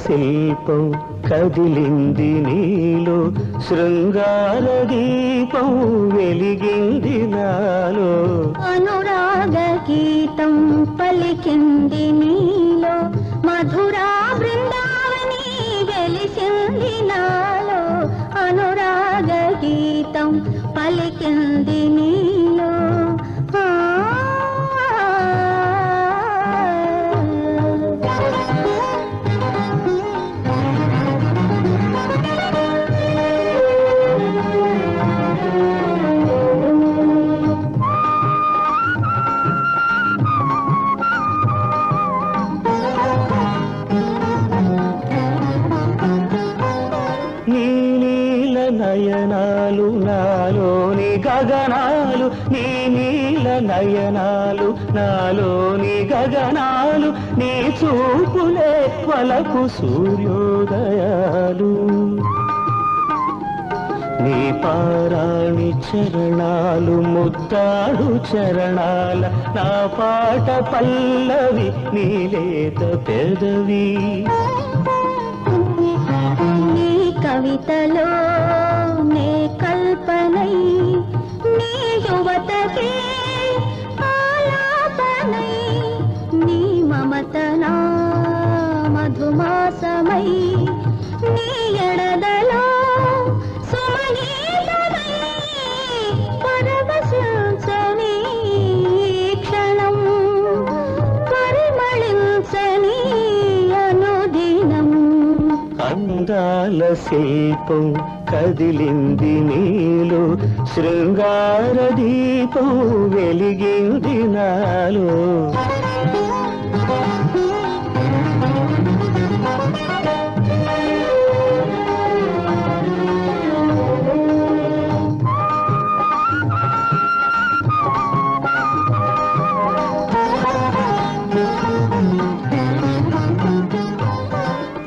శిల్పం కదిలింది నీలో, శృంగార దీపం వెలిగింది నాలో. అనురాగ గీతం పలికింది నీలో, మధురా బృందావని వెలిసింది నాలో. అనురాగ గీతం పలికింది నీలో. నయనాలు నాలోని గగనాలు, నీ నీల నయనాలు నాలోని గగనాలు, నీ చూపులే వలకు సూర్యోదయాలు. నీ పారాణి చరణాలు ముద్దాడు చరణాల, నా పాట పల్లవి నీలేత పెదవి. నీ కవితలో నే కల్పనై, నీ యువతకే ఆలాపనై, నీ మమతనా మధుమాసమై, నీ ఎడదలో సుమగీతమై పరవశించని క్షణం, పరిమళించని అనుదినం. అందాల శిల్పం కదిలింది నీలో, శృంగార దీపం వెలిగింది నాలో.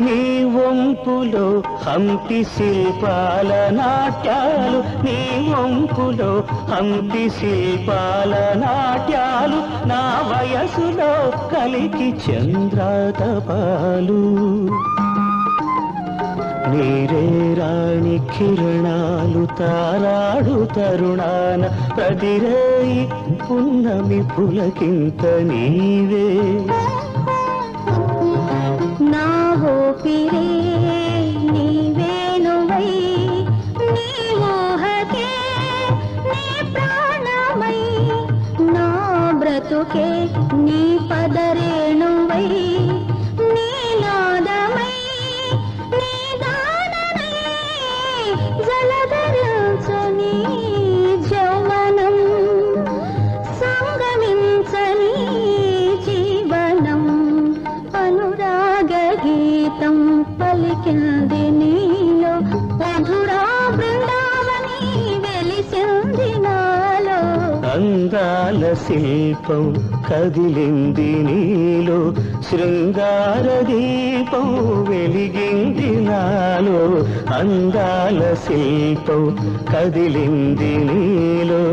నీ వంపులో హంపి శిల్పాల నాట్యాలు, నీ వంపులో హంపి శిల్పాల నాట్యాలు, నా వయసులో కలికి చంద్రాతపాలు. నీరే రాణి కిరణాలు తారాడు తరుణాన, ప్రతిరేయి పున్నమి పులకింత నీవే. నా ఊపిరే నీవేనువై, నీ ఊహకే నీ ప్రాణమై, నా బ్రతుకే నీ పదరేణువై, నీ నాదమై నీ దానమై, జలధరించని జౌవనం, సంగమించని జీవనం. అనురాగ గీతం పలికింది నీలో, మధురా బృందావని వెలిసింది నాలో. అందాల శిల్పం కదిలింది నీలో, శృంగార దీపం వెలిగింది నాలో. అందాల శిల్పం కదిలింది నీలో.